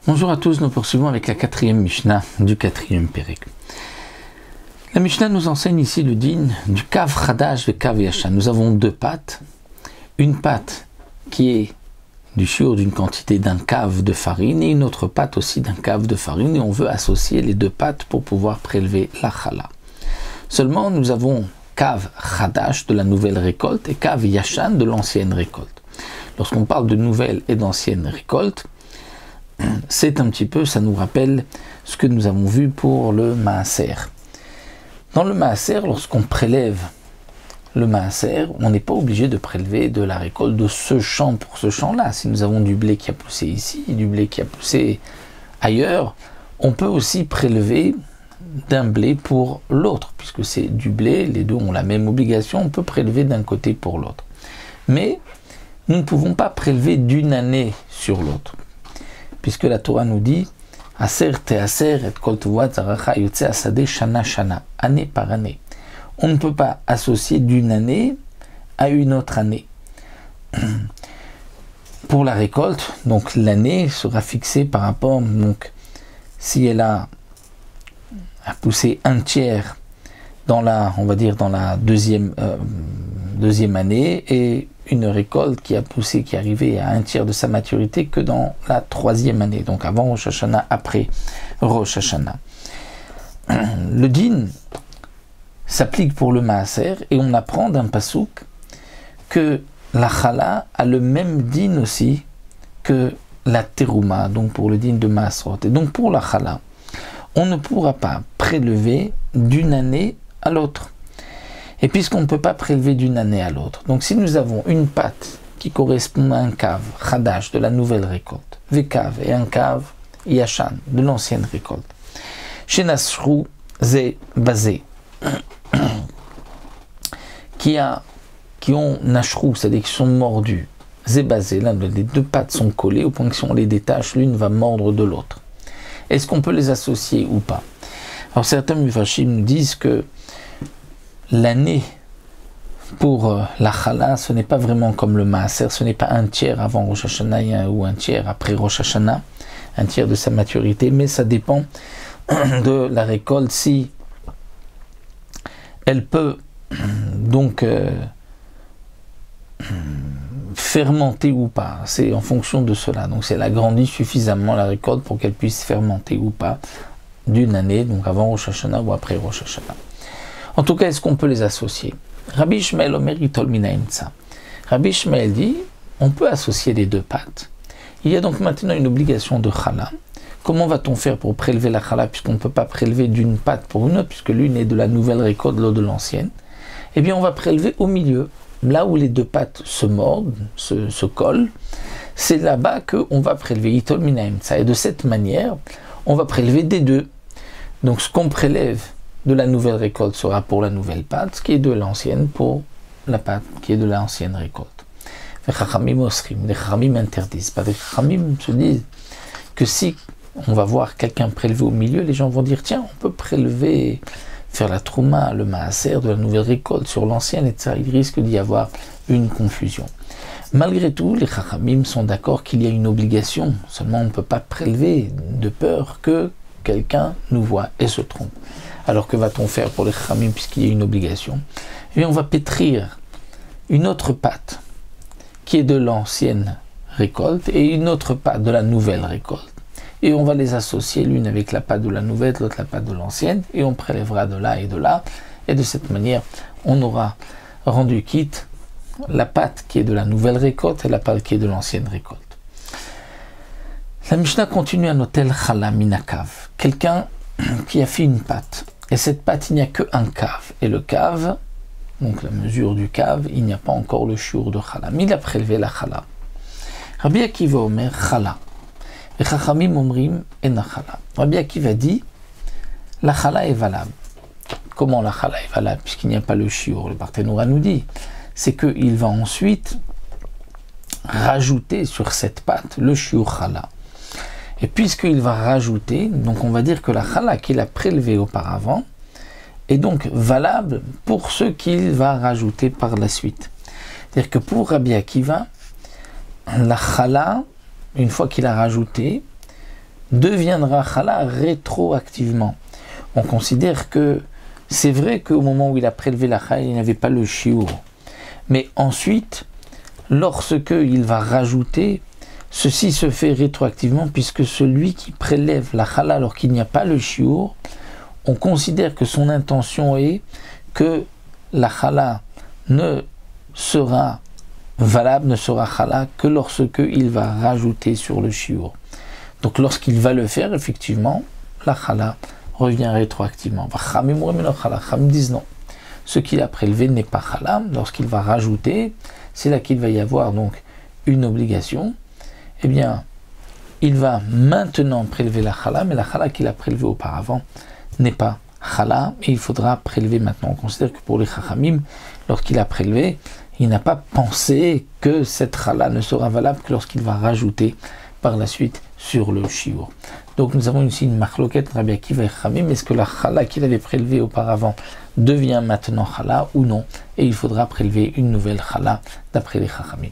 Bonjour à tous, nous poursuivons avec la quatrième Mishnah du quatrième Pérek. La Mishnah nous enseigne ici le din du kav chadash et kav yashan. Nous avons deux pâtes, une pâte qui est du shiur d'une quantité d'un cave de farine et une autre pâte aussi d'un cave de farine, et on veut associer les deux pâtes pour pouvoir prélever la chala. Seulement nous avons kav chadash de la nouvelle récolte et kav yashan de l'ancienne récolte. Lorsqu'on parle de nouvelle et d'ancienne récolte, c'est un petit peu, ça nous rappelle ce que nous avons vu pour le maaser. Dans le maaser, lorsqu'on prélève le maaser, on n'est pas obligé de prélever de la récolte de ce champ pour ce champ-là. Si nous avons du blé qui a poussé ici, du blé qui a poussé ailleurs, on peut aussi prélever d'un blé pour l'autre, puisque c'est du blé, les deux ont la même obligation, on peut prélever d'un côté pour l'autre. Mais nous ne pouvons pas prélever d'une année sur l'autre, puisque la Torah nous dit Aser te aser et kol tuvot zaracha yotze asade shana shana, année par année. On ne peut pas associer d'une année à une autre année. Pour la récolte, donc l'année sera fixée par rapport, donc si elle a poussé un tiers dans la, on va dire dans la deuxième année, et une récolte qui a poussé, qui est arrivée à un tiers de sa maturité que dans la troisième année, donc avant Rosh Hashanah, après Rosh Hashanah. Le din s'applique pour le maaser, et on apprend d'un pasouk que la chala a le même din aussi que la terouma, donc pour le din de maasrot. Et donc pour la chala, on ne pourra pas prélever d'une année à l'autre. Et puisqu'on ne peut pas prélever d'une année à l'autre, donc si nous avons une pâte qui correspond à un cave chadash de la nouvelle récolte, vekav, et un cave yashan de l'ancienne récolte, chez Nasrou ze basé, qui ont nashrou, c'est-à-dire qui sont mordus, ze basé, là les deux pattes sont collées au point que si on les détache, l'une va mordre de l'autre. Est-ce qu'on peut les associer ou pas? Alors certains mufashim nous disent que l'année pour la chala, ce n'est pas vraiment comme le maaser, ce n'est pas un tiers avant Rosh Hashanah ou un tiers après Rosh Hashanah, un tiers de sa maturité, mais ça dépend de la récolte, si elle peut donc fermenter ou pas, c'est en fonction de cela. Donc si elle agrandit suffisamment la récolte pour qu'elle puisse fermenter ou pas d'une année, donc avant Rosh Hashanah ou après Rosh Hashanah. En tout cas, est-ce qu'on peut les associer? Rabbi Ishmael Omer Itol Minaimtsa. Rabbi Ishmael dit, on peut associer les deux pâtes. Il y a donc maintenant une obligation de chala. Comment va-t-on faire pour prélever la chala, puisqu'on ne peut pas prélever d'une pâte pour une autre, puisque l'une est de la nouvelle récolte, l'autre de l'ancienne? Eh bien, on va prélever au milieu, là où les deux pâtes se mordent, se collent. C'est là-bas qu'on va prélever Itol Minaimtsa. Et de cette manière, on va prélever des deux. Donc, ce qu'on prélève de la nouvelle récolte sera pour la nouvelle pâte, ce qui est de l'ancienne pour la pâte qui est de l'ancienne récolte. Les chachamim interdisent. Les chachamim se disent que si on va voir quelqu'un prélever au milieu, les gens vont dire tiens, on peut prélever, faire la trouma, le maaser de la nouvelle récolte sur l'ancienne, etc. Il risque d'y avoir une confusion. Malgré tout, les chachamim sont d'accord qu'il y a une obligation, seulement on ne peut pas prélever de peur que quelqu'un nous voit et se trompe. Alors que va-t-on faire pour les chachamim puisqu'il y a une obligation? Eh bien, on va pétrir une autre pâte qui est de l'ancienne récolte et une autre pâte de la nouvelle récolte. Et on va les associer l'une avec la pâte de la nouvelle, l'autre la pâte de l'ancienne, et on prélèvera de là. Et de cette manière, on aura rendu quitte la pâte qui est de la nouvelle récolte et la pâte qui est de l'ancienne récolte. La Mishnah continue à noter chala minakav. Quelqu'un qui a fait une pâte. Et cette pâte, il n'y a qu'un cave. Et le cave, donc la mesure du cave, il n'y a pas encore le shiur de chala. Mais il a prélevé la chala. Rabbi Akiva omer chala. Et chachamim omrim ena chala. Rabbi Akiva dit, la chala est valable. Comment la chala est valable? Puisqu'il n'y a pas le shiur. Le Barthénoura nous dit, c'est qu'il va ensuite rajouter sur cette pâte le shiur chala. Et puisqu'il va rajouter, donc on va dire que la chala qu'il a prélevée auparavant est donc valable pour ce qu'il va rajouter par la suite. C'est-à-dire que pour Rabbi Akiva, la chala, une fois qu'il a rajouté, deviendra chala rétroactivement. On considère que c'est vrai qu'au moment où il a prélevé la chala, il n'avait pas le shiur. Mais ensuite, lorsque il va rajouter, ceci se fait rétroactivement puisque celui qui prélève la chala alors qu'il n'y a pas le shiur, on considère que son intention est que la chala ne sera valable, ne sera chala que lorsque il va rajouter sur le shiur. Donc lorsqu'il va le faire, effectivement, la chala revient rétroactivement. Chachamim disent non. Ce qu'il a prélevé n'est pas chala. Lorsqu'il va rajouter, c'est là qu'il va y avoir donc une obligation. Eh bien, il va maintenant prélever la chala, mais la chala qu'il a prélevée auparavant n'est pas chala, et il faudra prélever maintenant. On considère que pour les chachamim, lorsqu'il a prélevé, il n'a pas pensé que cette chala ne sera valable que lorsqu'il va rajouter par la suite sur le shiur. Donc nous avons ici une machloket Rabbi Akiva et Chachamim. Est-ce que la chala qu'il avait prélevée auparavant devient maintenant chala ou non? Et il faudra prélever une nouvelle chala d'après les Chachamim.